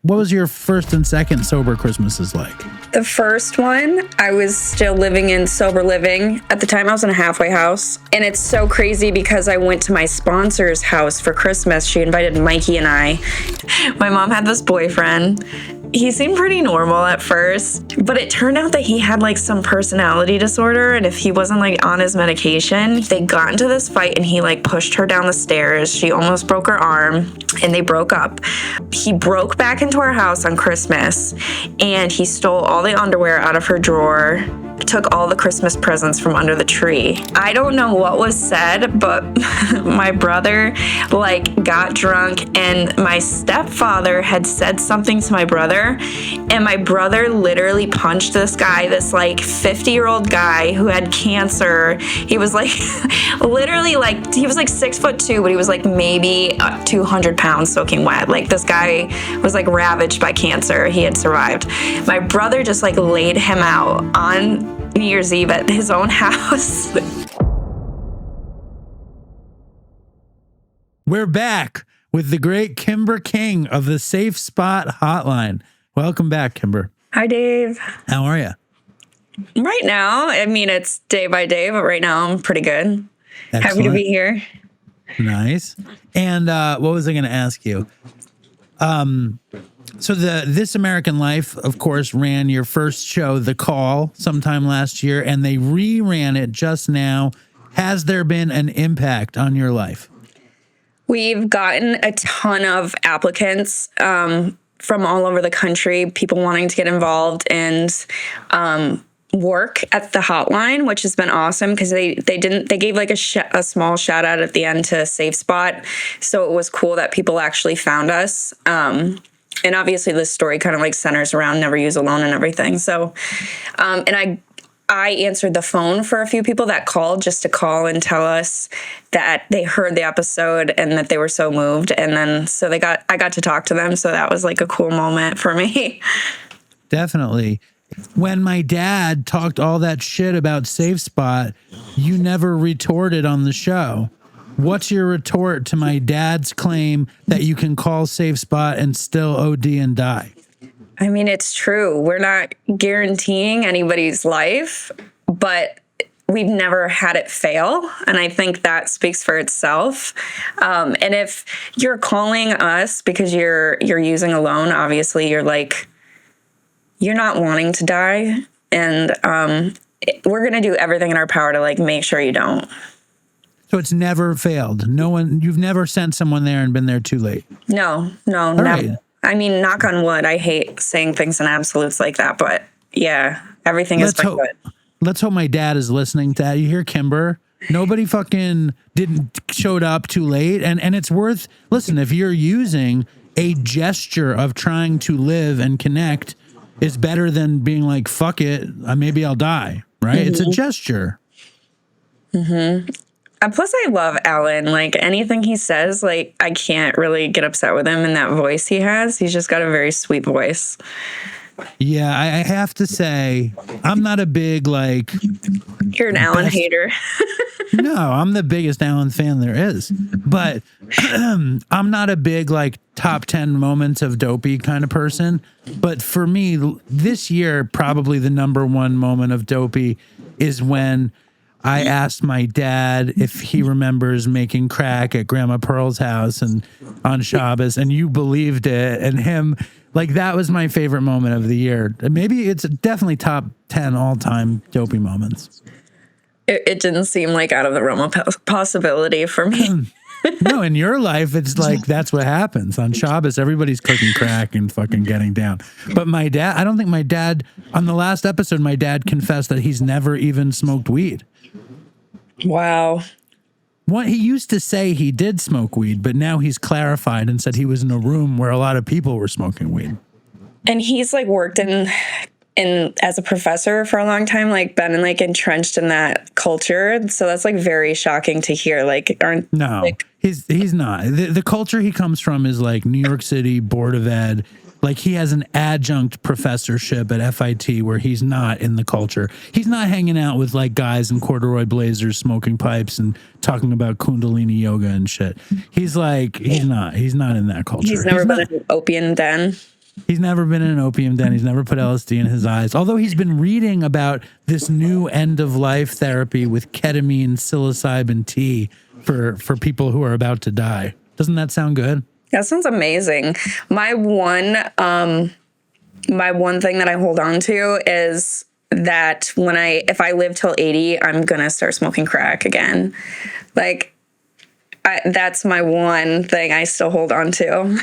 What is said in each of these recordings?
what was your first and second sober Christmases like? The first one, I was still living in sober living. At the time, I was in a halfway house. And it's so crazy because I went to my sponsor's house for Christmas. She invited Mikey and I. My mom had this boyfriend. He seemed pretty normal at first, but it turned out that he had like some personality disorder, and if he wasn't like on his medication, they got into this fight and he like pushed her down the stairs. She almost broke her arm and they broke up. He broke back into our house on Christmas and he stole all the underwear out of her drawer, took all the Christmas presents from under the tree. I don't know what was said, but my brother like got drunk and my stepfather had said something to my brother, and my brother literally punched this guy, this like 50-year-old guy who had cancer. He was like literally like, he was like 6'2", but he was like maybe 200 pounds soaking wet. Like this guy was like ravaged by cancer. He had survived. My brother just like laid him out on New Year's Eve at his own house. We're back with the great Kimber King of the Safe Spot Hotline. Welcome back, Kimber. Hi, Dave. How are you? Right now, I mean, it's day by day, but right now I'm pretty good. Excellent. Happy to be here. Nice. And what was I going to ask you? So the This American Life, of course, ran your first show, The Call, sometime last year, and they reran it just now. Has there been an impact on your life? We've gotten a ton of applicants from all over the country, people wanting to get involved and work at the hotline, which has been awesome because they gave like a small shout out at the end to Safe Spot. So it was cool that people actually found us. And obviously this story kind of like centers around never use alone and everything. So, and I answered the phone for a few people that called just to call and tell us that they heard the episode and that they were so moved. And then, so I got to talk to them. So that was like a cool moment for me. Definitely. When my dad talked all that shit about Safe Spot, you never retorted on the show. What's your retort to my dad's claim that you can call Safe Spot and still OD and die? I mean, it's true. We're not guaranteeing anybody's life, but we've never had it fail. And I think that speaks for itself. And if you're calling us because you're using alone, obviously you're not wanting to die. And we're going to do everything in our power to like make sure you don't. So it's never failed. You've never sent someone there and been there too late. No, never. Right. I mean, knock on wood. I hate saying things in absolutes like that, but yeah, everything is good. Let's hope my dad is listening to that. You hear, Kimber? Nobody fucking showed up too late. And it's worth, listen, if you're using a gesture of trying to live and connect is better than being like, fuck it, maybe I'll die, right? Mm-hmm. It's a gesture. Mm-hmm. And plus, I love Alan. Like, anything he says, like, I can't really get upset with him in that voice he has. He's just got a very sweet voice. Yeah, I have to say, I'm not a big, like... You're an Alan hater. No, I'm the biggest Alan fan there is. But I'm not a big, like, top 10 moments of Dopey kind of person. But for me, this year, probably the number one moment of Dopey is when I asked my dad if he remembers making crack at Grandma Pearl's house and on Shabbos, and you believed it. And him, like, that was my favorite moment of the year. Maybe it's definitely top 10 all-time Dopey moments. It didn't seem like out of the realm of possibility for me. No, in your life, it's like that's what happens. On Shabbos, everybody's cooking crack and fucking getting down. But my dad, I don't think my dad, on the last episode, my dad confessed that he's never even smoked weed. Wow. What he used to say he did smoke weed, but now he's clarified and said he was in a room where a lot of people were smoking weed. And he's like worked in as a professor for a long time, like been like entrenched in that culture. So that's like very shocking to hear. Like, he's not. The culture he comes from is like New York City Board of Ed. Like, he has an adjunct professorship at FIT where he's not in the culture. He's not hanging out with like guys in corduroy blazers smoking pipes and talking about Kundalini yoga and shit. He's like, he's not in that culture. He's never been in an opium den. He's never been in an opium den. He's never put LSD in his eyes. Although he's been reading about this new end of life therapy with ketamine, psilocybin tea for people who are about to die. Doesn't that sound good? That sounds amazing. My one thing that I hold on to is that if I live till 80, I'm gonna start smoking crack again. Like, that's my one thing I still hold on to.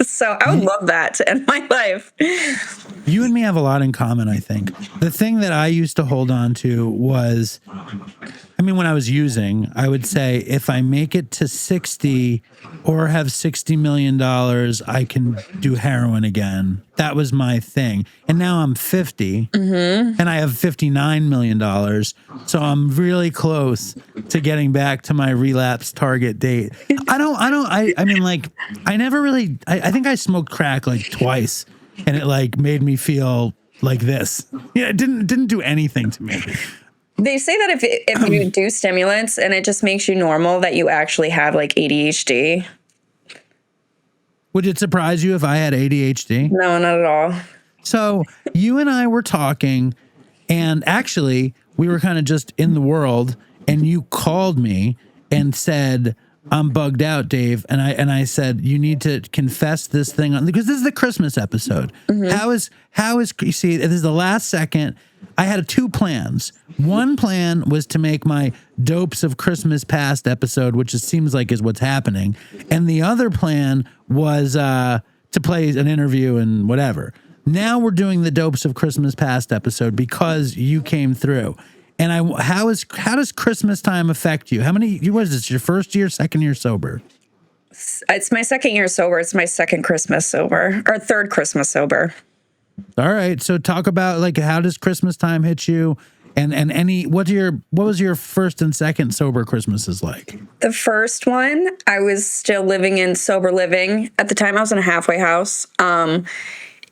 So I would love that to end my life. You and me have a lot in common, I think. The thing that I used to hold on to was, when I was using, I would say if I make it to 60 or have $60 million, I can do heroin again. That was my thing. And now I'm 50 and I have $59 million. So I'm really close to getting back to my relapse target date. I think I smoked crack like twice and it like made me feel like this. Yeah, it didn't do anything to me. They say that if you do stimulants and it just makes you normal, that you actually have like ADHD. Would it surprise you if I had ADHD? No, not at all. So you and I were talking, and actually we were kind of just in the world, and you called me and said, I'm bugged out, Dave. And I said, you need to confess this thing because this is the Christmas episode. Mm-hmm. How is, you see, this is the last second. I had two plans. One plan was to make my Dopes of Christmas Past episode, which seems like is what's happening. And the other plan was to play an interview and whatever. Now we're doing the Dopes of Christmas Past episode because you came through. And how does Christmas time affect you? What is this, your first year, second year sober? It's my second year sober. It's my second Christmas sober, or third Christmas sober. All right. So talk about like, how does Christmas time hit you? And what was your first and second sober Christmases like? The first one, I was still living in sober living. At the time I was in a halfway house.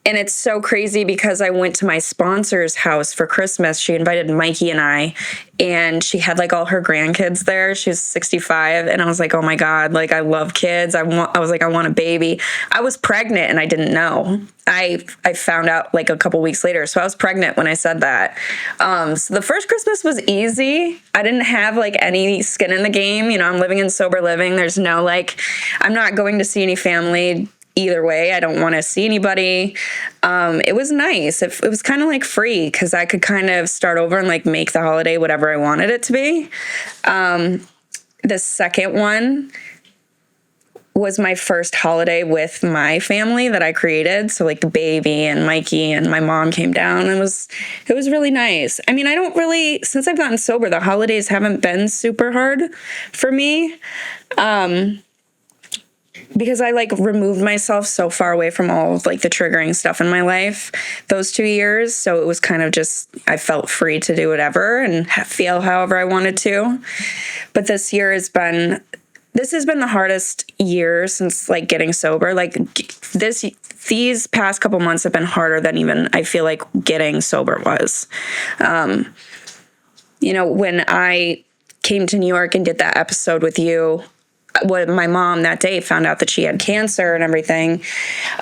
And it's so crazy because I went to my sponsor's house for Christmas. She invited Mikey and I, and she had like all her grandkids there. She was 65. And I was like, oh my God, like I love kids. I was like, I want a baby. I was pregnant and I didn't know. I found out like a couple weeks later. So I was pregnant when I said that. So the first Christmas was easy. I didn't have like any skin in the game. I'm living in sober living. There's no like, I'm not going to see any family. Either way, I don't want to see anybody. It was nice. It was kind of like free because I could kind of start over and like make the holiday whatever I wanted it to be. The second one was my first holiday with my family that I created. So like the baby and Mikey and my mom came down. It was really nice. I don't really, since I've gotten sober, the holidays haven't been super hard for me. Because I like removed myself so far away from all of like the triggering stuff in my life those 2 years. So it was kind of just, I felt free to do whatever and feel however I wanted to. But this has been the hardest year since like getting sober. Like these past couple months have been harder than even I feel like getting sober was. When I came to New York and did that episode with you, my mom that day found out that she had cancer and everything.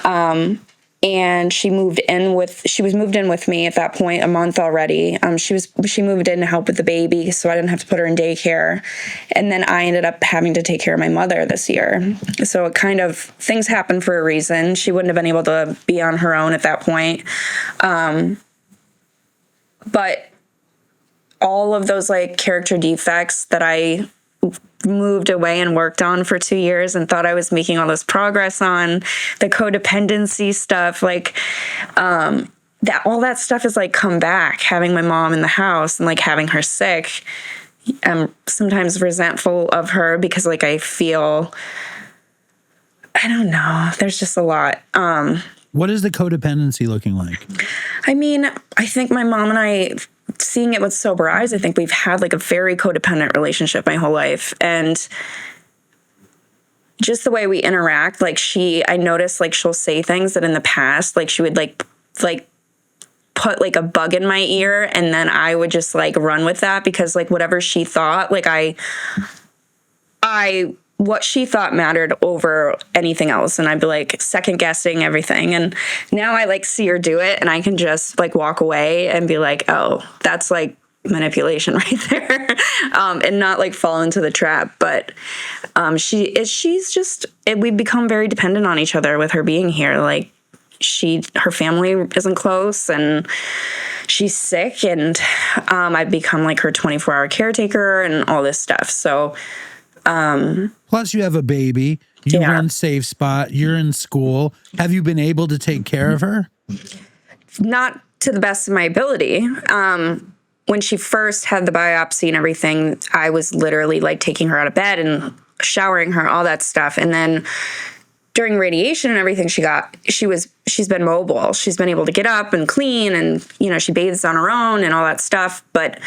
And she was moved in with me at that point, a month already. She moved in to help with the baby, so I didn't have to put her in daycare. And then I ended up having to take care of my mother this year. So it kind of, things happen for a reason. She wouldn't have been able to be on her own at that point. But all of those like character defects that I moved away and worked on for 2 years and thought I was making all this progress on, the codependency stuff, like that all that stuff is like come back, having my mom in the house and like having her sick. I'm sometimes resentful of her because like I feel, I don't know, there's just a lot. What is the codependency looking like? I think my mom and I, seeing it with sober eyes, I think we've had like a very codependent relationship my whole life. And just the way we interact, like I noticed like she'll say things that in the past, like she would like put like a bug in my ear and then I would just like run with that because like whatever she thought, like I what she thought mattered over anything else. And I'd be like second guessing everything. And now I like see her do it and I can just like walk away and be like, oh, that's like manipulation right there. And not like fall into the trap. But she's just, we've become very dependent on each other with her being here. Like her family isn't close and she's sick, and I've become like her 24-hour caretaker and all this stuff. So plus you have a baby, you run Safe Spot, you're in school. Have you been able to take care of her? Not to the best of my ability. When she first had the biopsy and everything, I was literally like taking her out of bed and showering her, all that stuff. And then during radiation and everything, she's been mobile. She's been able to get up and clean, and, you know, she bathes on her own and all that stuff. But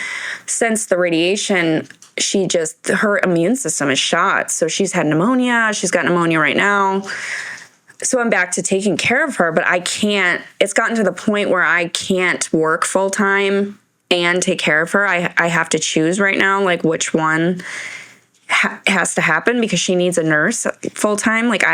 since the radiation, her immune system is shot. So she's had pneumonia. She's got pneumonia right now. So I'm back to taking care of her, but I can't, it's gotten to the point where I can't work full time and take care of her. I have to choose right now, like which one has to happen, because she needs a nurse full time. Like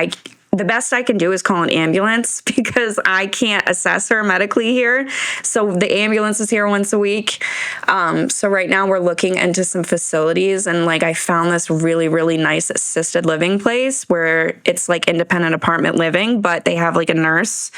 the best I can do is call an ambulance because I can't assess her medically here. So the ambulance is here once a week. So right now we're looking into some facilities, and like I found this really, really nice assisted living place where it's like independent apartment living, but they have like a nurse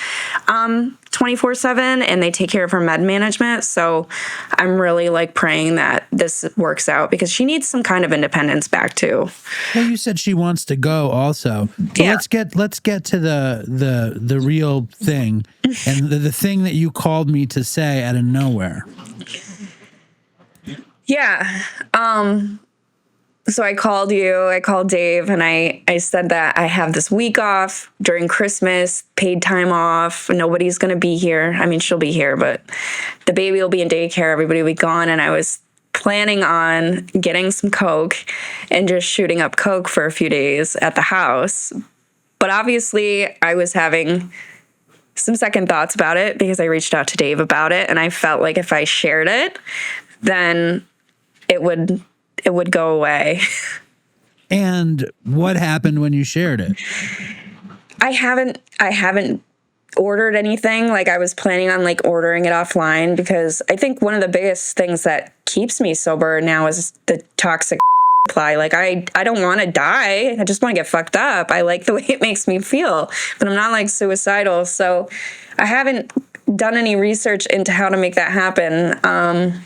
24/7 and they take care of her med management. So I'm really like praying that this works out because she needs some kind of independence back too. Well, you said she wants to go also. So yeah. Let's get to the real thing and the thing that you called me to say out of nowhere. Yeah. So I called Dave, and I said that I have this week off during Christmas, paid time off. Nobody's going to be here. I mean, she'll be here, but the baby will be in daycare. Everybody will be gone. And I was planning on getting some Coke and just shooting up Coke for a few days at the house. But obviously I was having some second thoughts about it because I reached out to Dave about it, and I felt like if I shared it, then it would go away. And what happened when you shared it? I haven't ordered anything. Like I was planning on like ordering it offline because I think one of the biggest things that keeps me sober now is the toxic supply. Like I don't want to die. I just want to get fucked up. I like the way it makes me feel, but I'm not like suicidal. So I haven't done any research into how to make that happen.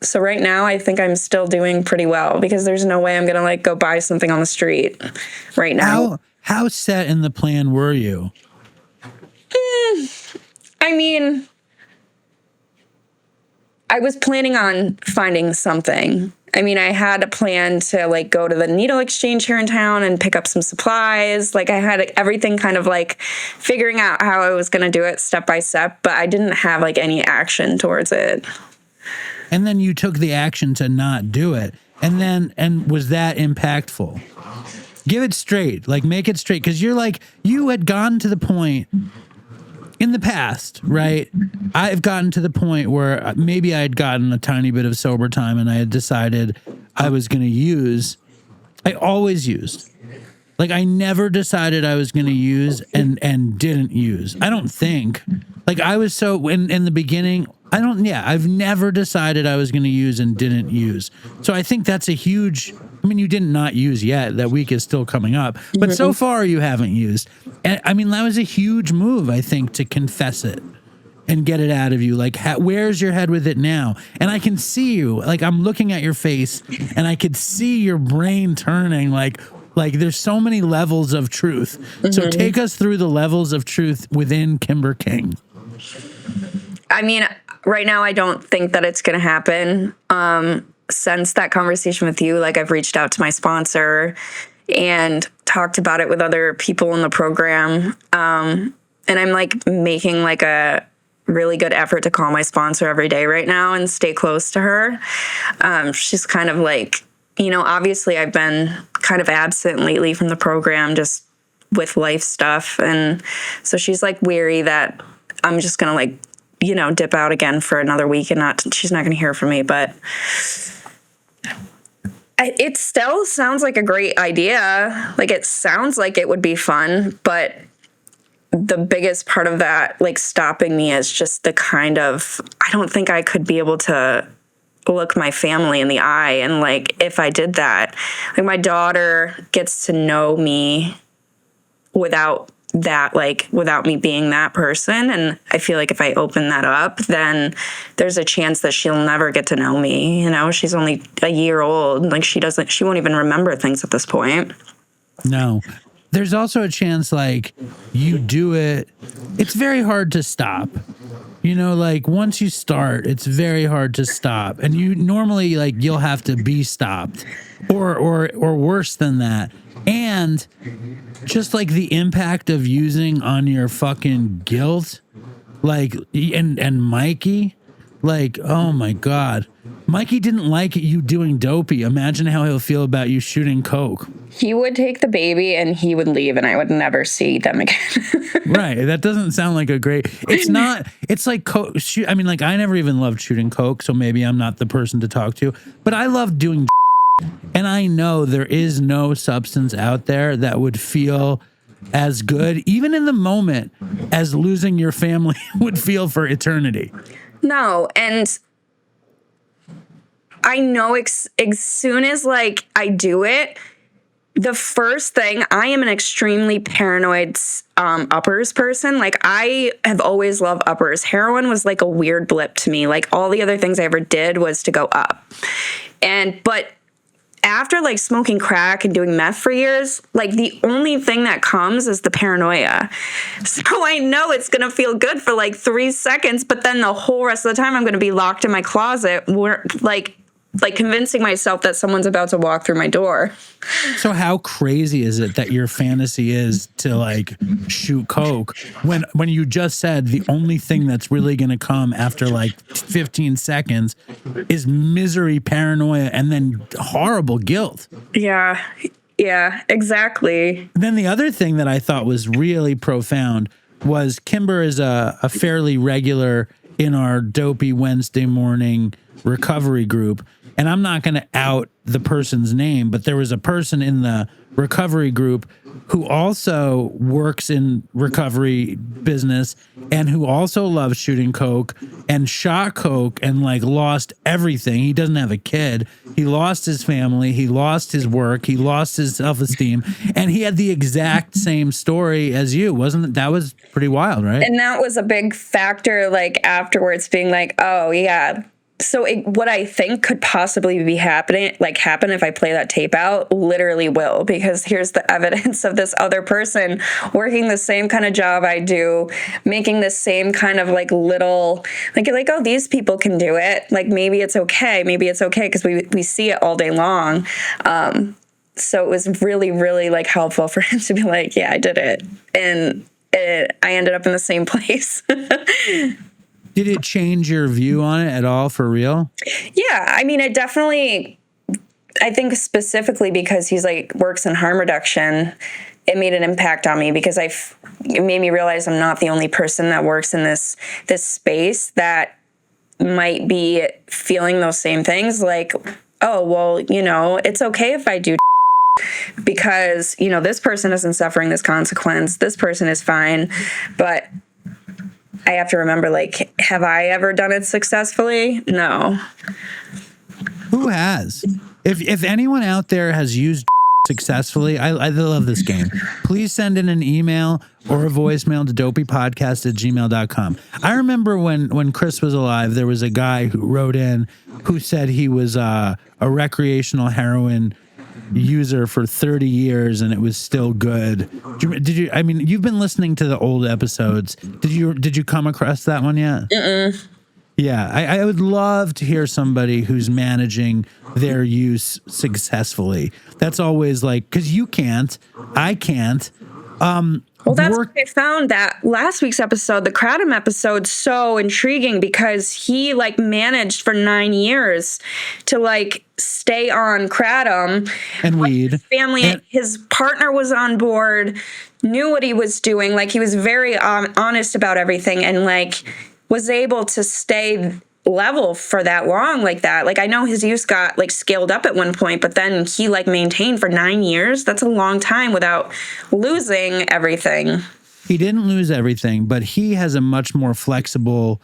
So right now I think I'm still doing pretty well because there's no way I'm going to like go buy something on the street right now. How set in the plan were you? I mean, I was planning on finding something. I mean, I had a plan to like go to the needle exchange here in town and pick up some supplies. Like I had everything kind of like figuring out how I was going to do it step by step, but I didn't have like any action towards it. And then you took the action to not do it. And was that impactful? Give it straight, like make it straight. Cause you're like, you had gotten to the point in the past, right? I've gotten to the point where maybe I had gotten a tiny bit of sober time and I had decided I was going to use. I always used. Like I never decided I was going to use and didn't use. I don't think. Like I was so in the beginning, I've never decided I was going to use and didn't use. So I think that's a huge, I mean, you didn't not use yet. That week is still coming up. But so far you haven't used. And I mean, that was a huge move, I think, to confess it and get it out of you. Like, where's your head with it now? And I can see you, like, I'm looking at your face and I could see your brain turning like there's so many levels of truth. So take us through the levels of truth within Kimber King. I mean, right now, I don't think that it's going to happen. Since that conversation with you, like I've reached out to my sponsor and talked about it with other people in the program. And I'm like making like a really good effort to call my sponsor every day right now and stay close to her. She's kind of like, you know, obviously I've been kind of absent lately from the program just with life stuff. And so she's like weary that I'm just going to like, you know, dip out again for another week and she's not going to hear from me. But It still sounds like a great idea. Like, it sounds like it would be fun, but the biggest part of that, like, stopping me is just the kind of, I don't think I could be able to look my family in the eye. And like, if I did that, like, my daughter gets to know me without that, like, without me being that person. And I feel like if I open that up, then there's a chance that she'll never get to know me. You know, she's only a year old. Like, she won't even remember things at this point. No. There's also a chance, like, you do it, it's very hard to stop. You know, like, once you start, it's very hard to stop. And you normally, like, you'll have to be stopped or worse than that. And just like the impact of using on your fucking guilt, like, and Mikey, like, oh my God. Mikey didn't like you doing Dopey. Imagine how he'll feel about you shooting coke. He would take the baby and he would leave, and I would never see them again. Right. That doesn't sound like a great, it's not, it's like, I mean, like, I never even loved shooting coke, so maybe I'm not the person to talk to, but I love doing. And I know there is no substance out there that would feel as good, even in the moment, as losing your family would feel for eternity. No, and I know as soon as, like, I do it, the first thing, I am an extremely paranoid uppers person. Like, I have always loved uppers. Heroin was like a weird blip to me. Like, all the other things I ever did was to go up. But after, like, smoking crack and doing meth for years, like, the only thing that comes is the paranoia. So I know it's going to feel good for like 3 seconds, but then the whole rest of the time I'm going to be locked in my closet, like convincing myself that someone's about to walk through my door. So how crazy is it that your fantasy is to, like, shoot coke when you just said the only thing that's really going to come after like 15 seconds is misery, paranoia, and then horrible guilt? Yeah, exactly. And then the other thing that I thought was really profound was Kimber is a fairly regular in our Dopey Wednesday morning recovery group. And I'm not going to out the person's name, but there was a person in the recovery group who also works in recovery business and who also loves shooting coke and shot coke and, like, lost everything. He doesn't have a kid. He lost his family. He lost his work. He lost his self-esteem. And he had the exact same story as you. Wasn't it? That was pretty wild, right? And that was a big factor, like, afterwards being like, oh, yeah. So what I think could possibly be happen if I play that tape out, literally will, because here's the evidence of this other person working the same kind of job I do, making the same kind of, like, little, like, oh, these people can do it. Like, maybe it's okay, because we see it all day long. So it was really, really, like, helpful for him to be like, yeah, I did it. And I ended up in the same place. Did it change your view on it at all, for real? Yeah, I mean, it definitely, I think specifically because he's, like, works in harm reduction, it made an impact on me because it made me realize I'm not the only person that works in this space that might be feeling those same things. Like, oh, well, you know, it's okay if I do because, you know, this person isn't suffering this consequence. This person is fine. But I have to remember, like, have I ever done it successfully? No. Who has? If anyone out there has used successfully, I love this game. Please send in an email or a voicemail to dopeypodcast@gmail.com. I remember when Chris was alive, there was a guy who wrote in who said he was a recreational heroin user for 30 years and it was still good. Did you I mean, you've been listening to the old episodes. Did you come across that one yet? Yeah, I would love to hear somebody who's managing their use successfully. That's always, like, because you can't, I can't. Well, that's why I found that last week's episode, the kratom episode, so intriguing because he, like, managed for 9 years to, like, stay on kratom and weed. His family, his partner was on board, knew what he was doing. Like, he was very honest about everything and, like, was able to stay level for that long like that. Like, I know his use got like scaled up at one point, but then he like maintained for 9 years. That's a long time without losing everything. He didn't lose everything, but he has a much more flexible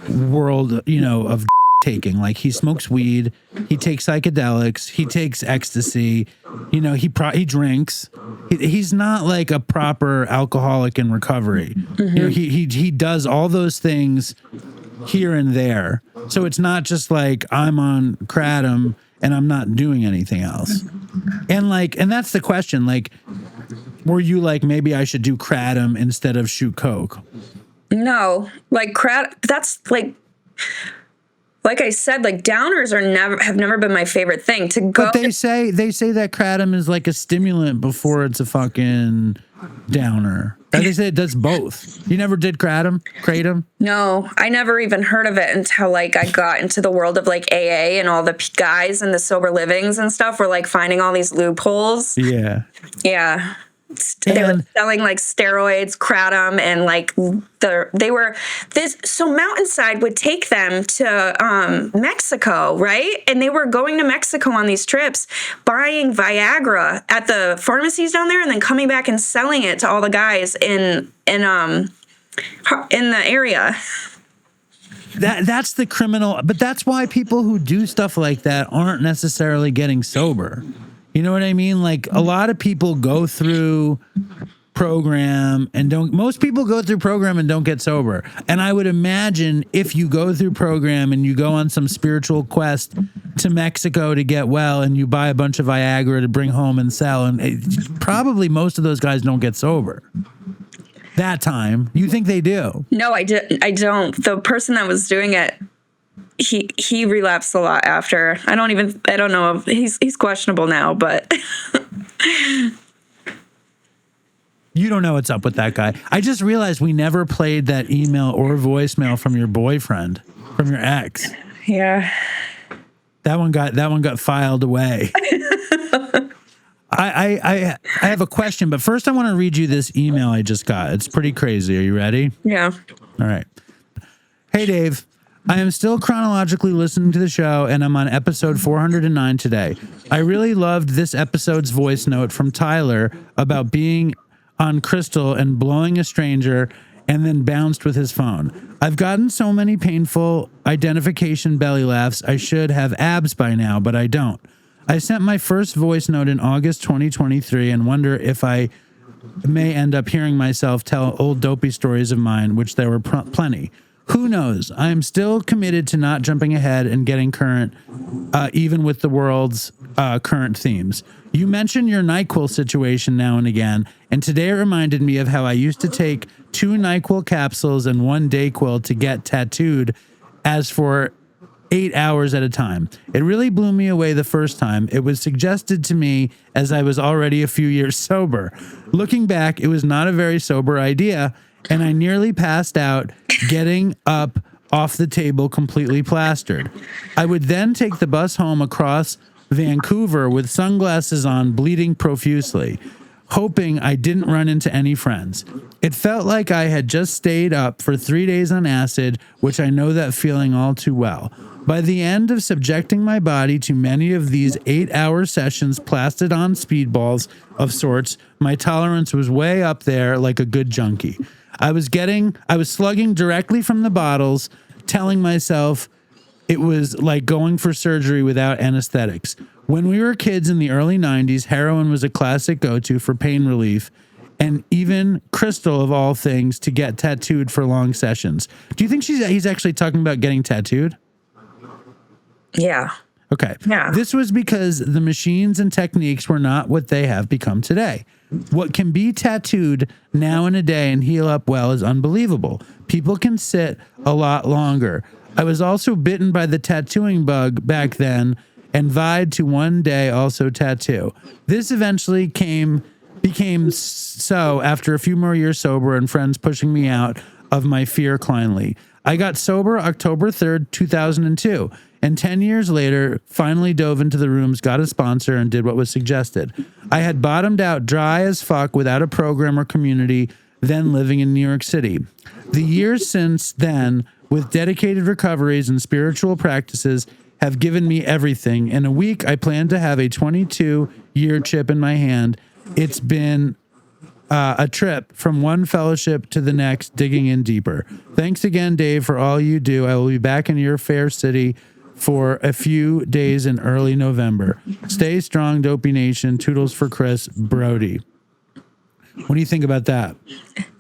world, you know, of taking. Like, he smokes weed, he takes psychedelics, he takes ecstasy, you know, he drinks. He's not like a proper alcoholic in recovery. You know, he does all those things here and there. So it's not just like I'm on kratom and I'm not doing anything else. And that's the question. Like, were you like, maybe I should do kratom instead of shoot coke? No, like that's like I said, like downers have never been my favorite thing to go. But they say that kratom is like a stimulant before it's a fucking downer. They say it does both. You never did kratom? No, I never even heard of it until like I got into the world of like AA, and all the guys in the sober livings and stuff were like finding all these loopholes. Yeah. Yeah. They were selling like steroids, kratom, and like so Mountainside would take them to Mexico, right? And they were going to Mexico on these trips, buying Viagra at the pharmacies down there, and then coming back and selling it to all the guys in the area. That's the criminal, but that's why people who do stuff like that aren't necessarily getting sober. You know what I mean? Like, a lot of people go through program and most people go through program and don't get sober. And I would imagine if you go through program and you go on some spiritual quest to Mexico to get well, and you buy a bunch of Viagra to bring home and sell, and probably most of those guys don't get sober that time. You think they do? No, I don't. The person that was doing it, he relapsed a lot after. I don't know if he's questionable now, but you don't know what's up with that guy. I just realized we never played that email or voicemail from your boyfriend, from your ex. Yeah. That one got filed away. I have a question, but first I want to read you this email I just got. It's pretty crazy. Are you ready? Yeah. All right. Hey, Dave. I am still chronologically listening to the show, and I'm on episode 409 today. I really loved this episode's voice note from Tyler about being on crystal and blowing a stranger and then bounced with his phone. I've gotten so many painful identification belly laughs. I should have abs by now, but I don't. I sent my first voice note in August 2023 and wonder if I may end up hearing myself tell old dopey stories of mine, which there were plenty. Who knows? I am still committed to not jumping ahead and getting current, even with the world's current themes. You mentioned your NyQuil situation now and again, and today it reminded me of how I used to take 2 NyQuil capsules and 1 DayQuil to get tattooed as for 8 hours at a time. It really blew me away the first time. It was suggested to me as I was already a few years sober. Looking back, it was not a very sober idea, and I nearly passed out getting up off the table completely plastered. I would then take the bus home across Vancouver with sunglasses on, bleeding profusely, hoping I didn't run into any friends. It felt like I had just stayed up for 3 days on acid, which I know that feeling all too well. By the end of subjecting my body to many of these 8-hour sessions plastered on speedballs of sorts, my tolerance was way up there like a good junkie. I was slugging directly from the bottles, telling myself it was like going for surgery without anesthetics. When we were kids in the early 90s, heroin was a classic go-to for pain relief, and even crystal of all things to get tattooed for long sessions. Do you think he's actually talking about getting tattooed? Yeah. Okay. Yeah. This was because the machines and techniques were not what they have become today. What can be tattooed now in a day and heal up well is unbelievable. People can sit a lot longer. I was also bitten by the tattooing bug back then and vied to one day also tattoo. This eventually became so after a few more years sober and friends pushing me out of my fear kindly. I got sober October 3rd, 2002. And 10 years later, finally dove into the rooms, got a sponsor, and did what was suggested. I had bottomed out dry as fuck without a program or community, then living in New York City. The years since then with dedicated recoveries and spiritual practices have given me everything. In a week, I plan to have a 22-year chip in my hand. It's been a trip from one fellowship to the next, digging in deeper. Thanks again, Dave, for all you do. I will be back in your fair city for a few days in early November. Stay strong, Dopey Nation. Toodles for Chris, Brody. What do you think about that?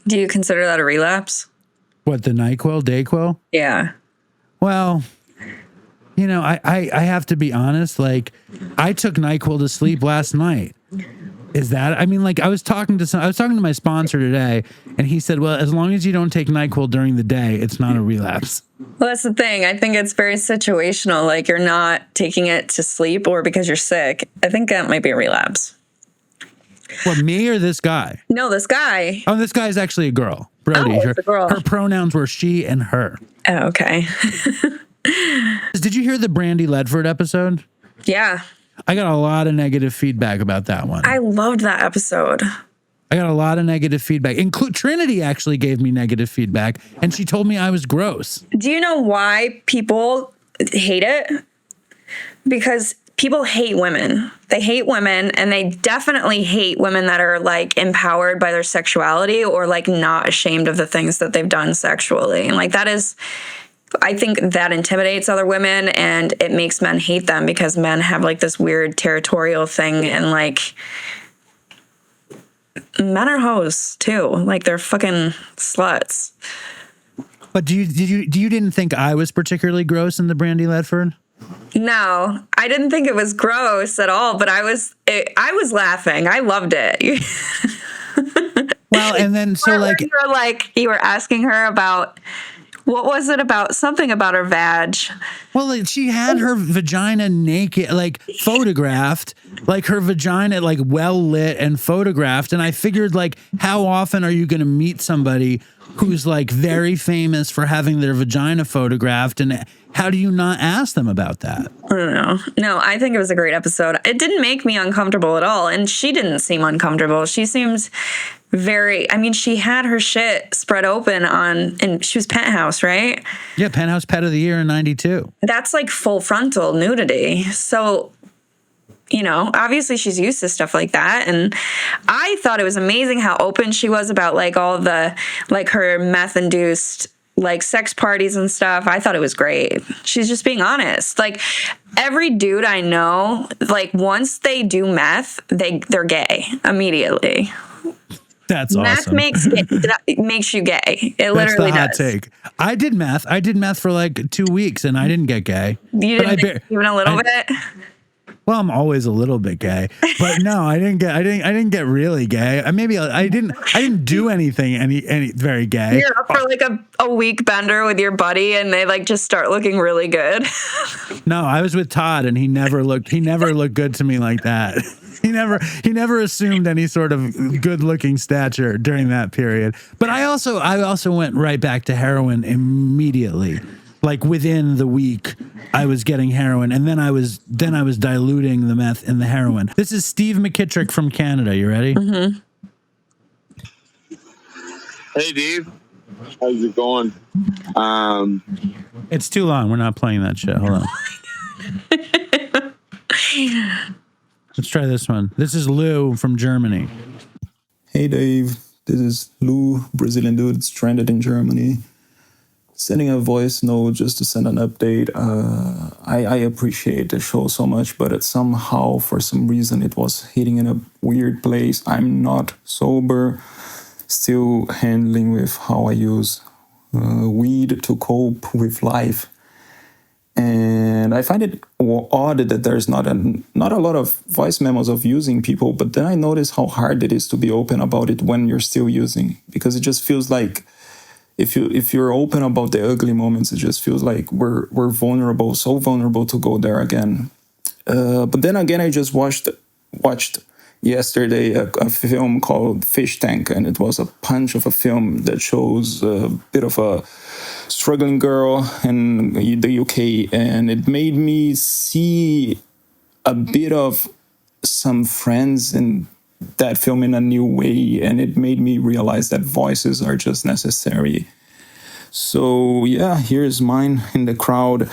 Do you consider that a relapse? What, the NyQuil, Dayquil? Yeah. Well, you know, I have to be honest. Like, I took NyQuil to sleep last night. Is that, I mean, like, I was talking to my sponsor today, and he said, well, as long as you don't take NyQuil during the day, it's not a relapse. Well, that's the thing. I think it's very situational. Like, you're not taking it to sleep or because you're sick. I think that might be a relapse. What, me or this guy? No, this guy. Oh, this guy's actually a girl. Brody. It's a girl. Her pronouns were she and her. Oh, okay. Did you hear the Brandy Ledford episode? Yeah. I got a lot of negative feedback about that one. I loved that episode. I got a lot of negative feedback. Trinity actually gave me negative feedback, and she told me I was gross. Do you know why people hate it? Because people hate women. They hate women, and they definitely hate women that are like empowered by their sexuality or like not ashamed of the things that they've done sexually. And like that is, I think that intimidates other women, and it makes men hate them because men have like this weird territorial thing, and like men are hoes too. Like they're fucking sluts. But you didn't think I was particularly gross in the Brandy Ledford? No, I didn't think it was gross at all, but I was laughing. I loved it. Well, and then so like you were asking her about, what was it about? Something about her vag. Well, like, she had her vagina naked, like photographed, like her vagina, like well lit and photographed. And I figured, like, how often are you going to meet somebody who's like very famous for having their vagina photographed? And how do you not ask them about that? I don't know. No, I think it was a great episode. It didn't make me uncomfortable at all. And she didn't seem uncomfortable. She seems she had her shit spread open and she was Penthouse, right? Yeah, Penthouse Pet of the Year in 92. That's like full frontal nudity. So, you know, obviously she's used to stuff like that. And I thought it was amazing how open she was about like all the, like her meth-induced like sex parties and stuff. I thought it was great. She's just being honest. Like every dude I know, like once they do meth, they're gay immediately. That's awesome. Meth makes you gay. It literally does. That's the hot take. I did meth for like 2 weeks and I didn't get gay. You didn't even a little bit? Well, I'm always a little bit gay, but no, I didn't get really gay. I didn't do anything any very gay. You're up for like a week bender with your buddy and they like just start looking really good. No, I was with Todd and he never looked good to me like that. He never assumed any sort of good looking stature during that period. But I also went right back to heroin immediately. Like within the week, I was getting heroin, and then I was diluting the meth in the heroin. This is Steve McKittrick from Canada. You ready? Mm-hmm. Hey, Dave. How's it going? It's too long. We're not playing that shit. Hold on. Let's try this one. This is Lou from Germany. Hey, Dave. This is Lou, Brazilian dude stranded in Germany. Sending a voice note just to send an update. I appreciate the show so much, but somehow, for some reason, it was hitting in a weird place. I'm not sober, still handling with how I use weed to cope with life. And I find it odd that there's not a lot of voice memos of using people, but then I notice how hard it is to be open about it when you're still using, because it just feels like if you're open about the ugly moments, it just feels like we're vulnerable, so vulnerable to go there again. But then again, I just watched yesterday a film called Fish Tank, and it was a punch of a film that shows a bit of a struggling girl in the UK, and it made me see a bit of some friends in that film in a new way, and it made me realize that voices are just necessary. So yeah, here's mine in the crowd.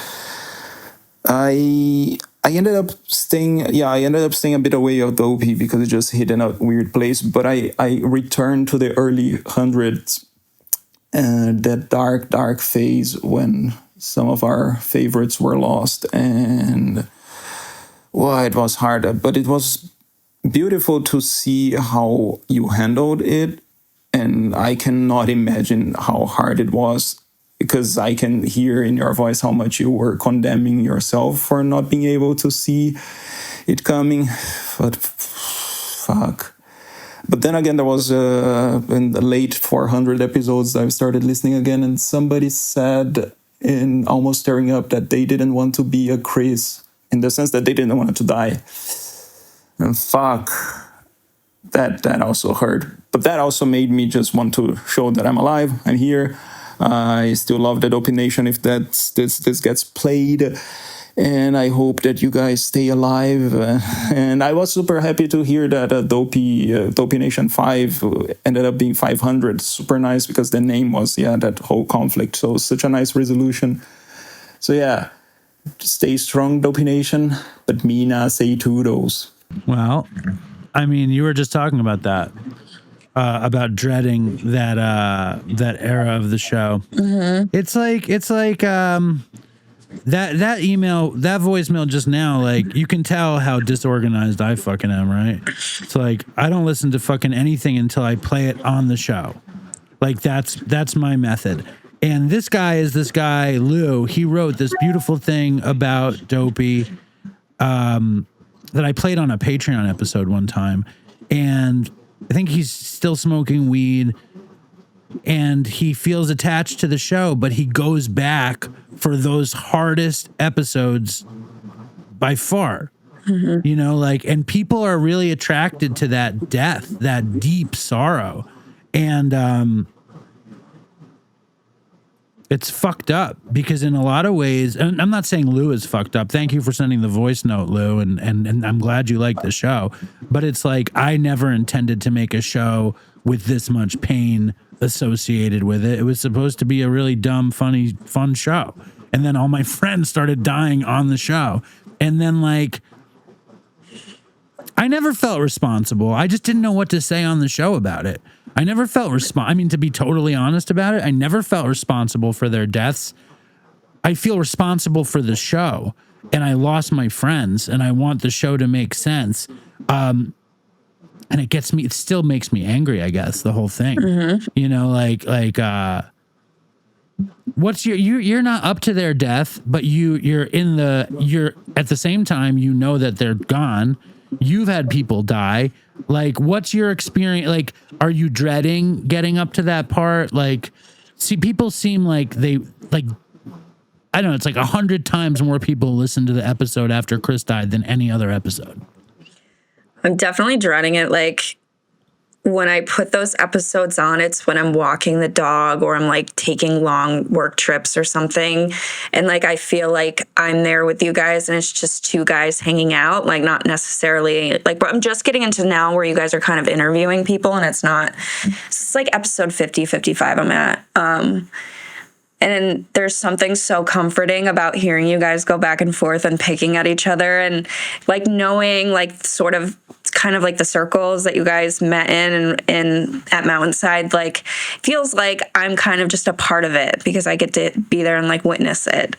I ended up staying. Yeah, I ended up staying a bit away of Dopey because it just hit in a weird place. But I returned to the early hundreds, that dark phase when some of our favorites were lost, and well, it was hard, but it was beautiful to see how you handled it. And I cannot imagine how hard it was, because I can hear in your voice how much you were condemning yourself for not being able to see it coming. But fuck. But then again, there was in the late 400 episodes, I started listening again, and somebody said in Almost Tearing Up that they didn't want to be a Chris, in the sense that they didn't want to die. And fuck, that also hurt. But that also made me just want to show that I'm alive, I'm here. I still love the Dopey Nation if this gets played. And I hope that you guys stay alive. And I was super happy to hear that Dopey Nation 5 ended up being 500. Super nice, because the name was, that whole conflict. So such a nice resolution. So yeah, stay strong, Dopey Nation. But Mina, say toodles. Well, I mean, you were just talking about that, about dreading that era of the show. Mm-hmm. It's like that email, that voicemail just now, like, you can tell how disorganized I fucking am, right? It's like, I don't listen to fucking anything until I play it on the show. Like, that's my method. And this guy, Lou, he wrote this beautiful thing about Dopey, that I played on a Patreon episode one time. And I think he's still smoking weed, and he feels attached to the show, but he goes back for those hardest episodes by far. Mm-hmm. You know, like, and people are really attracted to that death, that deep sorrow. And it's fucked up, because in a lot of ways, and I'm not saying Lou is fucked up. Thank you for sending the voice note, Lou, and I'm glad you like the show. But it's like, I never intended to make a show with this much pain associated with it. It was supposed to be a really dumb, funny, fun show. And then all my friends started dying on the show. And then, like, I never felt responsible. I just didn't know what to say on the show about it. I never felt to be totally honest about it, I never felt responsible for their deaths. I feel responsible for the show, and I lost my friends, and I want the show to make sense. And it still makes me angry, I guess, the whole thing. Mm-hmm. You know, like what's you're not up to their death, but you're at the same time, you know that they're gone. You've had people die. Like, what's your experience? Like, are you dreading getting up to that part? Like, see, people seem like they, like, I don't know, it's like 100 times more people listen to the episode after Chris died than any other episode. I'm definitely dreading it. Like, when I put those episodes on, it's when I'm walking the dog or I'm like taking long work trips or something. And like, I feel like I'm there with you guys and it's just two guys hanging out, like not necessarily like, but I'm just getting into now where you guys are kind of interviewing people and it's like episode 50, 55 I'm at. And there's something so comforting about hearing you guys go back and forth and picking at each other and like knowing like sort of kind of like the circles that you guys met in at Mountainside, like feels like I'm kind of just a part of it because I get to be there and like witness it.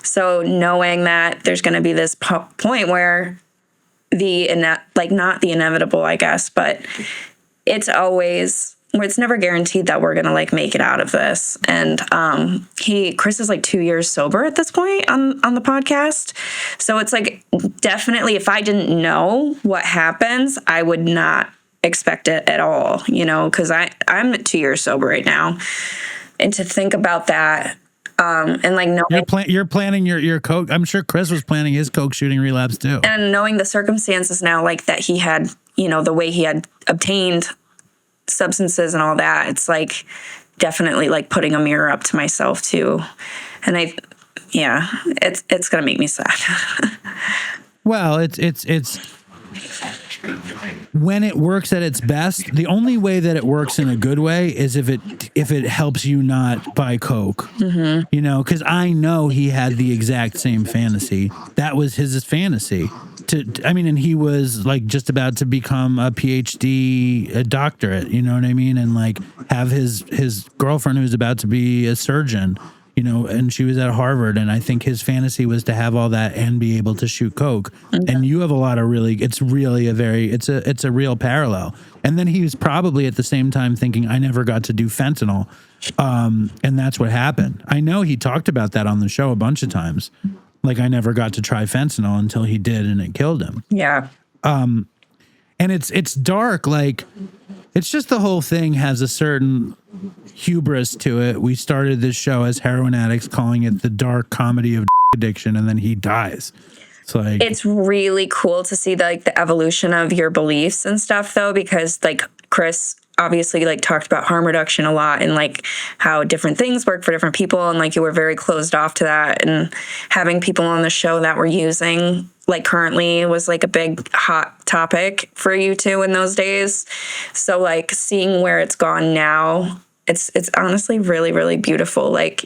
So knowing that there's going to be this point where not the inevitable, I guess, but it's always where it's never guaranteed that we're gonna like make it out of this. And Chris is like 2 years sober at this point on the podcast. So it's like definitely if I didn't know what happens, I would not expect it at all, you know, because I'm 2 years sober right now. And to think about that, and like knowing you're planning your coke. I'm sure Chris was planning his coke shooting relapse too. And knowing the circumstances now, like that he had, you know, the way he had obtained substances and all that, it's like definitely like putting a mirror up to myself too. And it's gonna make me sad. Well, it's when it works at its best, the only way that it works in a good way is if it helps you not buy coke. You know, because I know he had the exact same fantasy. That was his fantasy. And he was like just about to become a PhD, a doctorate, you know what I mean? And like have his girlfriend who's about to be a surgeon, you know, and she was at Harvard. And I think his fantasy was to have all that and be able to shoot coke. And you have a lot of it's a real parallel. And then he was probably at the same time thinking, I never got to do fentanyl. And that's what happened. I know he talked about that on the show a bunch of times. Like, I never got to try fentanyl until he did, and it killed him. Yeah. And it's dark. Like, it's just the whole thing has a certain hubris to it. We started this show as heroin addicts, calling it the dark comedy of addiction, and then he dies. It's really cool to see the evolution of your beliefs and stuff, though, because like Chris obviously like talked about harm reduction a lot and like how different things work for different people, and like you were very closed off to that, and having people on the show that were using like currently was like a big hot topic for you too in those days. So like seeing where it's gone now, it's honestly really, really beautiful. Like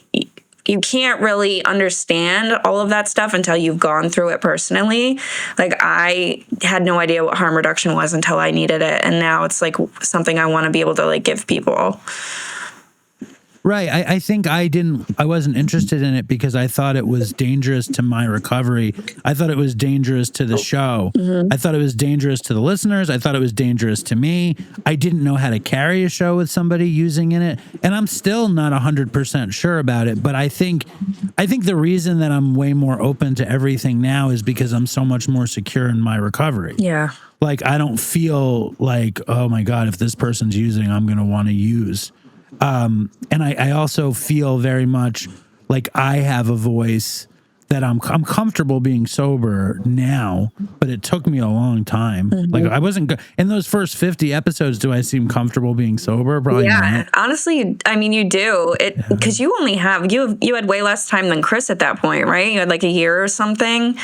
you can't really understand all of that stuff until you've gone through it personally. Like I had no idea what harm reduction was until I needed it. And now it's like something I want to be able to like give people. Right. I think I wasn't interested in it because I thought it was dangerous to my recovery. I thought it was dangerous to the show. I thought it was dangerous to the listeners. I thought it was dangerous to me. I didn't know how to carry a show with somebody using in it. And I'm still not 100% sure about it. But I think the reason that I'm way more open to everything now is because I'm so much more secure in my recovery. Yeah. Like, I don't feel like, oh my God, if this person's using, I'm going to want to use. And I also feel very much like I have a voice that I'm comfortable being sober now, but it took me a long time. Like I wasn't in those first 50 episodes. Do I seem comfortable being sober? Probably not. Honestly, I mean, you do it because you only have, you had way less time than Chris at that point, right? You had like a year or something.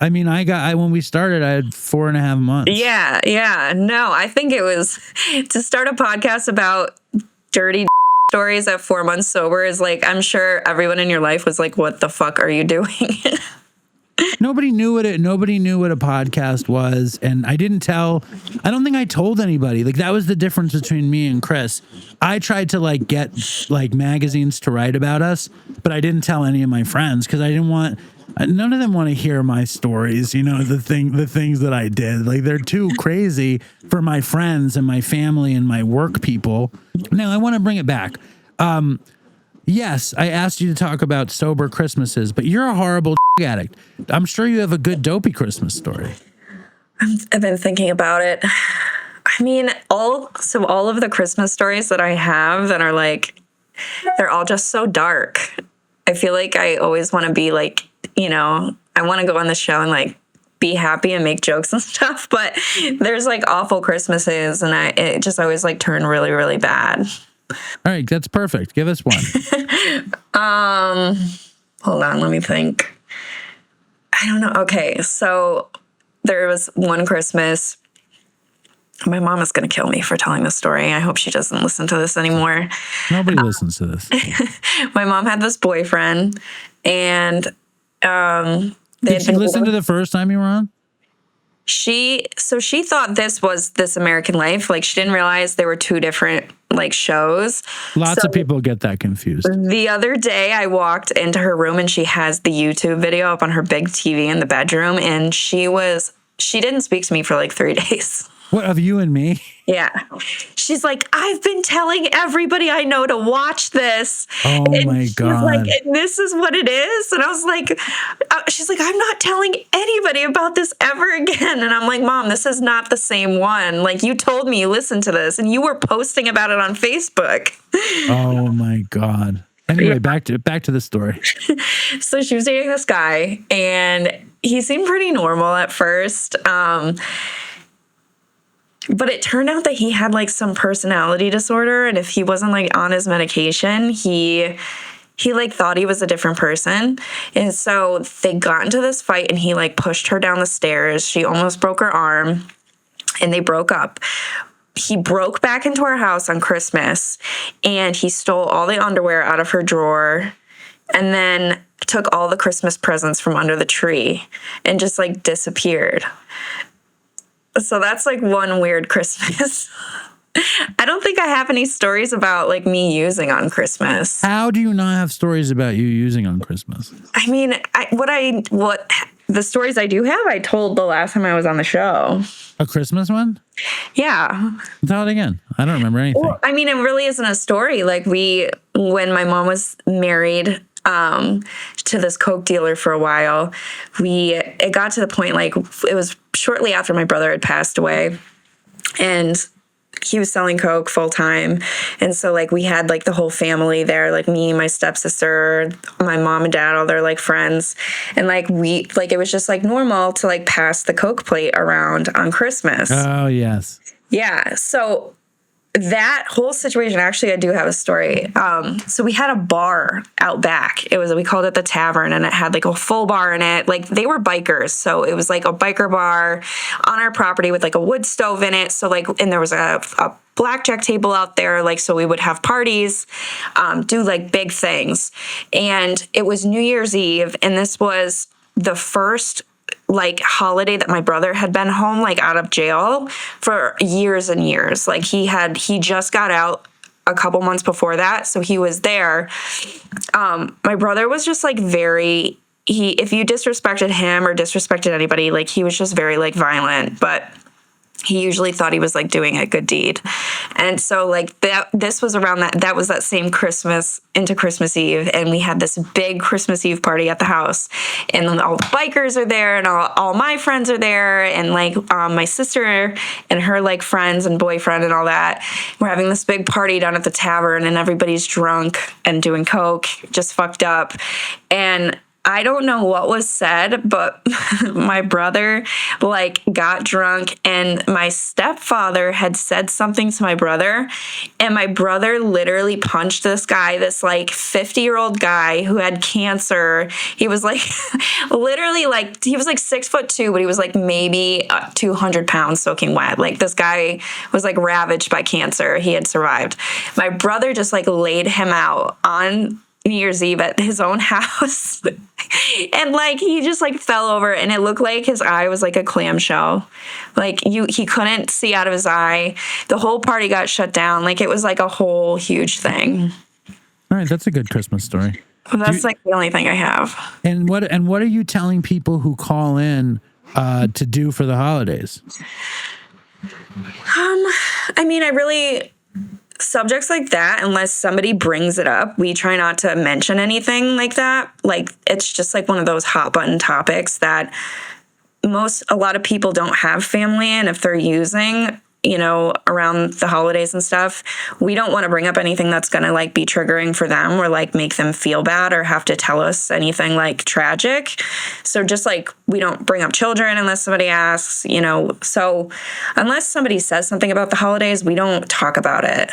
I mean, when we started, I had 4.5 months. Yeah. No, I think it was to start a podcast about dirty stories at 4 months sober is like, I'm sure everyone in your life was like, what the fuck are you doing? Nobody knew what a podcast was. And I don't think I told anybody. Like, that was the difference between me and Chris. I tried to like get like magazines to write about us, but I didn't tell any of my friends because none of them want to hear my stories, you know, the things that I did. Like, they're too crazy for my friends and my family and my work people. Now, I want to bring it back. Yes, I asked you to talk about sober Christmases, but you're a horrible addict. I'm sure you have a good dopey Christmas story. I've been thinking about it. I mean, all of the Christmas stories that I have that are like, they're all just so dark. I feel like I always want to be like, you know, I want to go on the show and like be happy and make jokes and stuff, but there's like awful Christmases and it just always like turn really, really bad. All right, that's perfect. Give us one. Hold on, let me think. I don't know. Okay, so there was one Christmas. My mom is going to kill me for telling this story. I hope she doesn't listen to this anymore. Nobody listens to this. My mom had this boyfriend, and did she listen to the first time you were on? She thought this was This American Life. Like, she didn't realize there were two different like shows. Lots of people get that confused. The other day I walked into her room and she has the YouTube video up on her big TV in the bedroom, and she didn't speak to me for like 3 days. What, of you and me? Yeah. She's like, I've been telling everybody I know to watch this. Oh, and my God. Like, this is what it is. And I was like, she's like, I'm not telling anybody about this ever again. And I'm like, Mom, this is not the same one. Like, you told me you listened to this and you were posting about it on Facebook. Oh, my God. Anyway, back to the story. So she was dating this guy and he seemed pretty normal at first. But it turned out that he had like some personality disorder, and if he wasn't like on his medication, he like thought he was a different person. And so they got into this fight and he like pushed her down the stairs. She almost broke her arm. and they broke up. He broke back into our house on Christmas, and he stole all the underwear out of her drawer, and then took all the Christmas presents from under the tree and just like disappeared. So that's like one weird Christmas. I don't think I have any stories about like me using on Christmas. How do you not have stories about you using on Christmas? I mean, what the stories I do have, I told the last time I was on the show. A Christmas one? Yeah. Tell it again. I don't remember anything. Well, I mean, it really isn't a story. Like when my mom was married to this coke dealer for a while, it got to the point, like it was shortly after my brother had passed away, and he was selling coke full time. And so like we had like the whole family there, like me, my stepsister, my mom and dad, all their like friends. And like it was just like normal to like pass the coke plate around on Christmas. Oh, yes. Yeah. So that whole situation, actually, I do have a story. So we had a bar out back. We called it the Tavern, and it had like a full bar in it. Like they were bikers. So it was like a biker bar on our property with like a wood stove in it. So like, and there was a blackjack table out there. Like, so we would have parties, do like big things. And it was New Year's Eve. And this was the first like holiday that my brother had been home, like out of jail for years and years. Like he just got out a couple months before that. So he was there. My brother was just like if you disrespected him or disrespected anybody, like he was just very like violent, but he usually thought he was like doing a good deed. And so like this was around that was that same Christmas into Christmas Eve. And we had this big Christmas Eve party at the house, and all the bikers are there, and all my friends are there. And like my sister and her like friends and boyfriend and all that. We're having this big party down at the tavern, and everybody's drunk and doing coke, just fucked up. And I don't know what was said, but my brother like got drunk, and my stepfather had said something to my brother, and my brother literally punched this guy, this like 50-year-old guy who had cancer. He was like literally like, he was like 6'2", but he was like maybe 200 pounds soaking wet. Like this guy was like ravaged by cancer. He had survived. My brother just like laid him out on New Year's Eve at his own house. And like he just like fell over, and it looked like his eye was like a clamshell. Like he couldn't see out of his eye. The whole party got shut down. Like it was like a whole huge thing. All right, that's a good Christmas story. Well, that's like the only thing I have. And what are you telling people who call in to do for the holidays? I mean, subjects like that, unless somebody brings it up, we try not to mention anything like that. Like it's just like one of those hot button topics that a lot of people don't have family in. If they're using, around the holidays and stuff, we don't want to bring up anything that's going to like be triggering for them or like make them feel bad or have to tell us anything like tragic. So just like we don't bring up children unless somebody asks, so unless somebody says something about the holidays, we don't talk about it.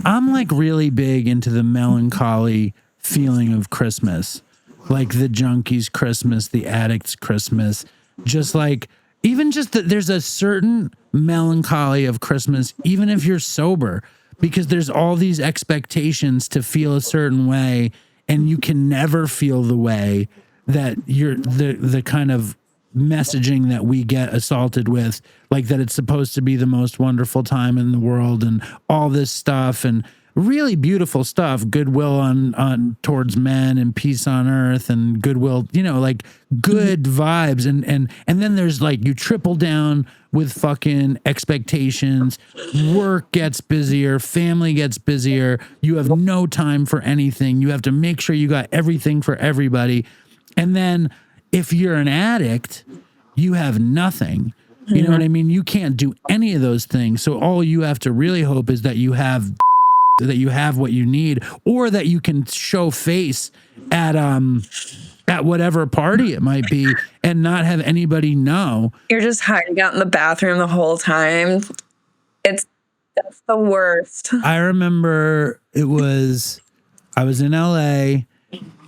I'm like really big into the melancholy feeling of Christmas, like the junkie's Christmas, the addict's Christmas, just like even just that there's a certain melancholy of Christmas, even if you're sober, because there's all these expectations to feel a certain way, and you can never feel the way that you're the kind of messaging that we get assaulted with, like that it's supposed to be the most wonderful time in the world and all this stuff and really beautiful stuff, goodwill on towards men and peace on earth and goodwill, like good vibes. And then there's like, you triple down with fucking expectations. Work gets busier, family gets busier. You have no time for anything. You have to make sure you got everything for everybody. And then if you're an addict, you have nothing. You know what I mean? You can't do any of those things. So all you have to really hope is that you have what you need, or that you can show face at whatever party it might be and not have anybody know. You're just hiding out in the bathroom the whole time. That's the worst. I remember I was in LA,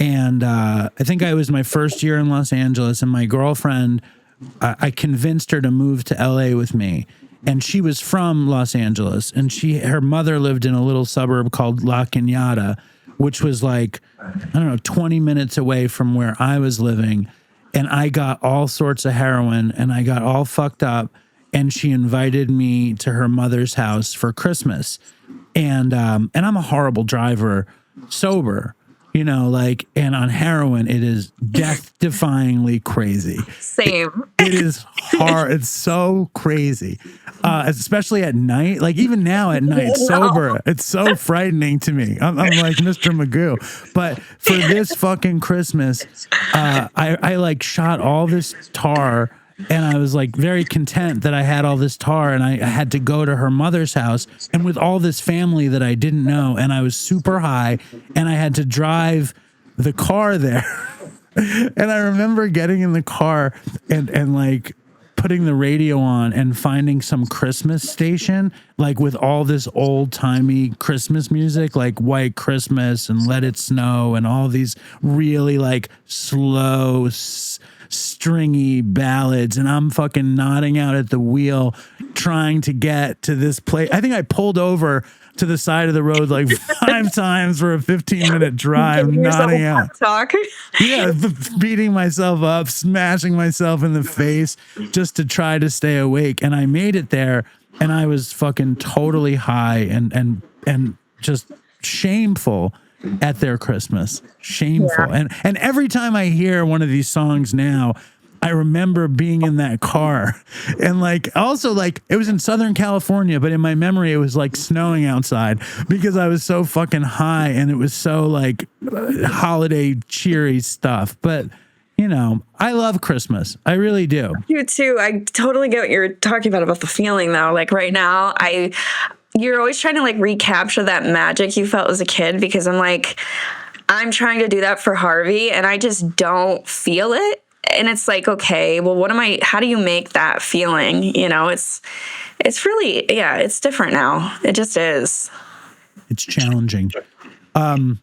and I think it was my first year in Los Angeles, and my girlfriend, I convinced her to move to LA with me. and she was from Los Angeles, and her mother lived in a little suburb called La Cañada, which was like, I don't know, 20 minutes away from where I was living. And I got all sorts of heroin and I got all fucked up. And she invited me to her mother's house for Christmas. And I'm a horrible driver, sober, you know, like, and on heroin, it is death-defyingly crazy. Same. It is hard. It's so crazy, especially at night. Like even now at night, sober, it's so frightening to me. I'm like Mr. Magoo. But for this fucking Christmas, I like shot all this tar. And I was like very content that I had all this tar, and I had to go to her mother's house and with all this family that I didn't know. And I was super high and I had to drive the car there. And I remember getting in the car and like putting the radio on and finding some Christmas station, like with all this old timey Christmas music, like White Christmas and Let It Snow and all these really like slow, stringy ballads, and I'm fucking nodding out at the wheel trying to get to this place. I think I pulled over to the side of the road like 5 times for a 15-minute drive, nodding out. Talk. Yeah, beating myself up, smashing myself in the face just to try to stay awake. And I made it there, and I was fucking totally high and just shameful at their Christmas. Shameful. Yeah. And every time I hear one of these songs now, I remember being in that car, and like also like it was in Southern California, but in my memory it was like snowing outside because I was so fucking high, and it was so like holiday cheery stuff. But you know, I love Christmas. I really do. You too. I totally get what you're talking about the feeling though. Like right now, you're always trying to like recapture that magic you felt as a kid, because I'm trying to do that for Harvey and I just don't feel it. And it's like, okay, well, how do you make that feeling? You know, it's really, yeah, it's different now. It just is. It's challenging. I'm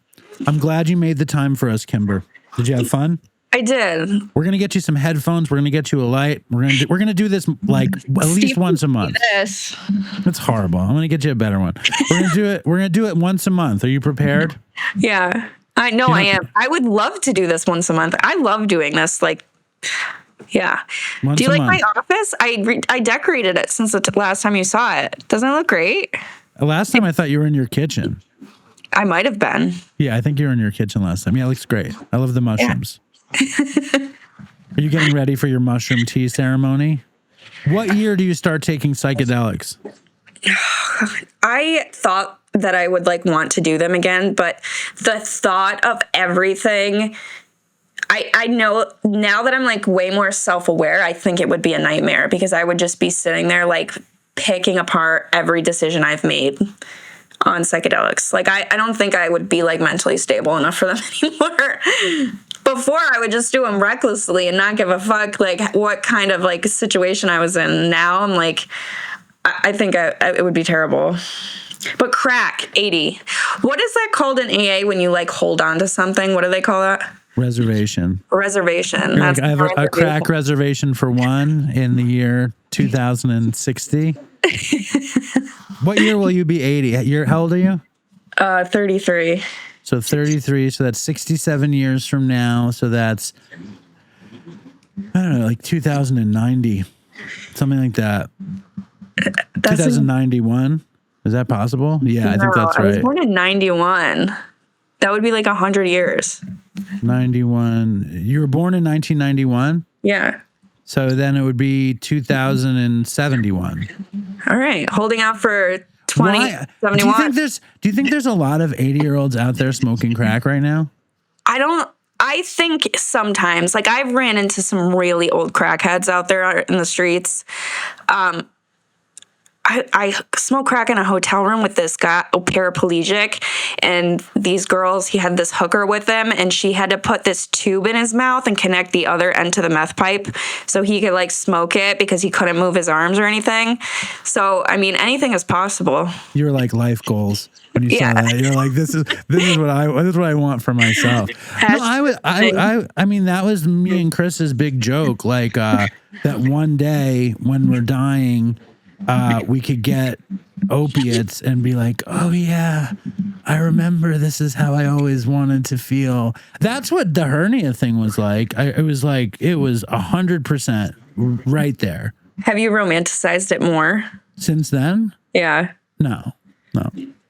glad you made the time for us, Kimber. Did you have fun? I did. We're going to get you some headphones. We're going to get you a light. We're going to do this like at least once a month. This. That's horrible. I'm going to get you a better one. We're going to do it once a month. Are you prepared? Yeah. I know I am. I would love to do this once a month. I love doing this. Like, yeah. Do you like my office? I decorated it since the last time you saw it. Doesn't it look great? Last time I thought you were in your kitchen. I might have been. Yeah, I think you were in your kitchen last time. Yeah, it looks great. I love the mushrooms. Yeah. Are you getting ready for your mushroom tea ceremony? What year do you start taking psychedelics? I thought that I would want to do them again, but the thought of everything, I know now that I'm way more self-aware, I think it would be a nightmare, because I would just be sitting there picking apart every decision I've made on psychedelics. I don't think I would be mentally stable enough for them anymore. Before, I would just do them recklessly and not give a fuck what kind of situation I was in. Now I'm I think it would be terrible. But crack, 80. What is that called in AA when you hold on to something? What do they call that? Reservation. Reservation. I have a crack reservation for one in the year 2060. What year will you be 80? How old are you? 33. So 33. So that's 67 years from now. So that's, I don't know, 2090. Something like that. 2091. Is that possible? Yeah, no, I think that's right. I was born in 91. That would be 100 years. 91. You were born in 1991? Yeah. So then it would be 2071. All right. Holding out for 2071. Do you think there's a lot of 80-year-olds out there smoking crack right now? I think sometimes. I've ran into some really old crackheads out there in the streets. I smoked crack in a hotel room with this guy, paraplegic, and these girls, he had this hooker with him, and she had to put this tube in his mouth and connect the other end to the meth pipe so he could smoke it, because he couldn't move his arms or anything. So, I mean, anything is possible. You were life goals when you saw that. You're this is what I want for myself. No, I mean, that was me and Chris's big joke. That one day when we're dying, we could get opiates and be like, oh yeah, I remember this is how I always wanted to feel. That's what the hernia thing was like. It was 100% right there. Have you romanticized it more? Since then? Yeah. No.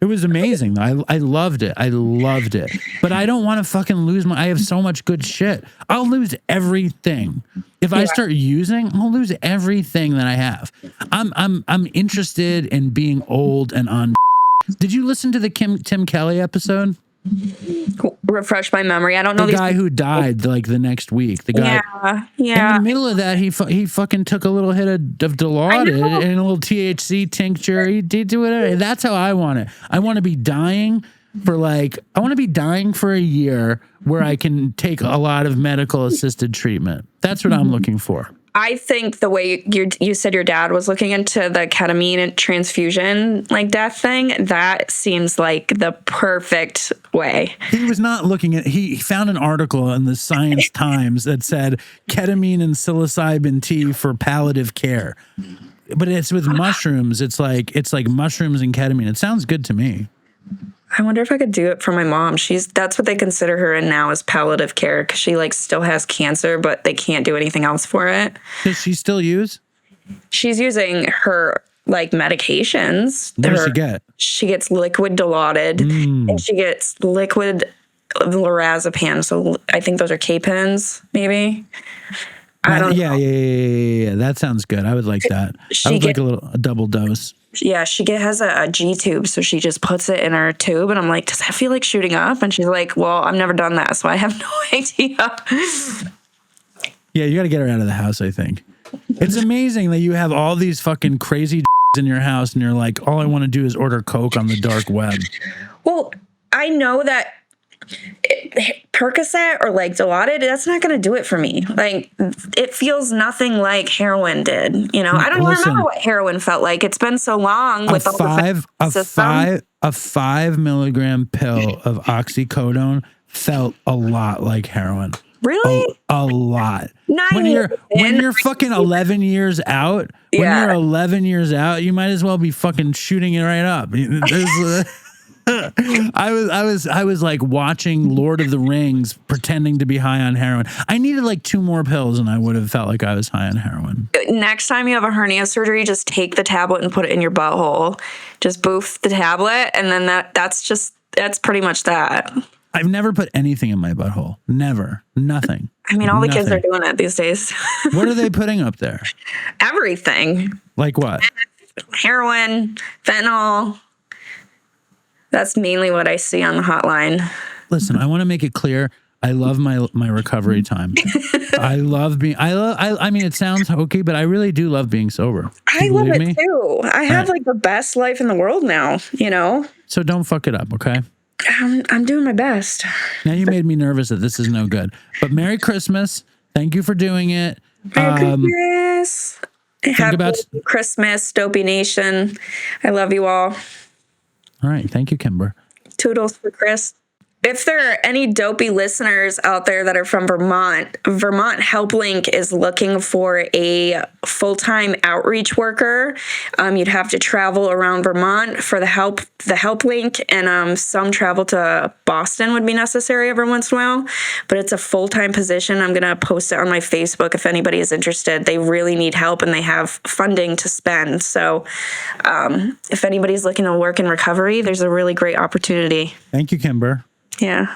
It was amazing. I loved it. I loved it. But I don't want to fucking lose I have so much good shit. I'll lose everything. If I start using, I'll lose everything that I have. I'm interested in being old and on. Did you listen to the Tim Kelly episode? Refresh my memory. I don't know the guy who died like the next week. The guy. Yeah. In the middle of that, he fucking took a little hit of Dilaudid and a little THC tincture. He did do whatever. That's how I want it. I want to be dying for a year where I can take a lot of medical assisted treatment. That's what I'm looking for. I think the way you said your dad was looking into the ketamine and transfusion like death thing, that seems like the perfect way. He was not looking at, he found an article in the Science Times that said ketamine and psilocybin tea for palliative care. But it's with mushrooms. It's like mushrooms and ketamine. It sounds good to me. I wonder if I could do it for my mom. That's what they consider her in now, is palliative care, because she like still has cancer, but they can't do anything else for it. Does she still use? She's using her like medications. What does she get? She gets liquid Dilaudid and she gets liquid lorazepam. So I think those are K-pens, maybe. I don't know. Yeah. That sounds good. I would like that. I would like a double dose. Yeah, she has a G tube, so she just puts it in her tube, and I'm like, does that feel like shooting up? And she's like, well, I've never done that, so I have no idea. Yeah, you got to get her out of the house, I think. It's amazing that you have all these fucking crazy in your house, and you're like, all I want to do is order Coke on the dark web. Well, I know that Percocet or like Dilaudid, that's not going to do it for me. Like, it feels nothing like heroin did. You know, I don't remember what heroin felt like. It's been so long with a 5 milligram pill of oxycodone felt a lot like heroin. Really? A lot. When you're fucking 11 years out, when you're 11 years out, you might as well be fucking shooting it right up. I was like watching Lord of the Rings pretending to be high on heroin. I needed like 2 more pills and I would have felt like I was high on heroin. Next time you have a hernia surgery, just take the tablet and put it in your butthole. Just boof the tablet, and then that's pretty much that. I've never put anything in my butthole. Never. Nothing. I mean, all the kids are doing it these days. What are they putting up there? Everything. Like what? Heroin, fentanyl. That's mainly what I see on the hotline. Listen, I want to make it clear. I love my recovery time. I mean, it sounds hokey, but I really do love being sober. I love it too. I have like the best life in the world now, you know? So don't fuck it up, okay? I'm doing my best. Now you made me nervous that this is no good. But Merry Christmas. Thank you for doing it. Merry Christmas. Happy Christmas, Dopey Nation. I love you all. All right. Thank you, Kimber. Toodles for Chris. If there are any dopey listeners out there that are from Vermont Helpline is looking for a full-time outreach worker. You'd have to travel around Vermont for the Helpline, and some travel to Boston would be necessary every once in a while. But it's a full-time position. I'm going to post it on my Facebook if anybody is interested. They really need help, and they have funding to spend. So if anybody's looking to work in recovery, there's a really great opportunity. Thank you, Kimber. Yeah.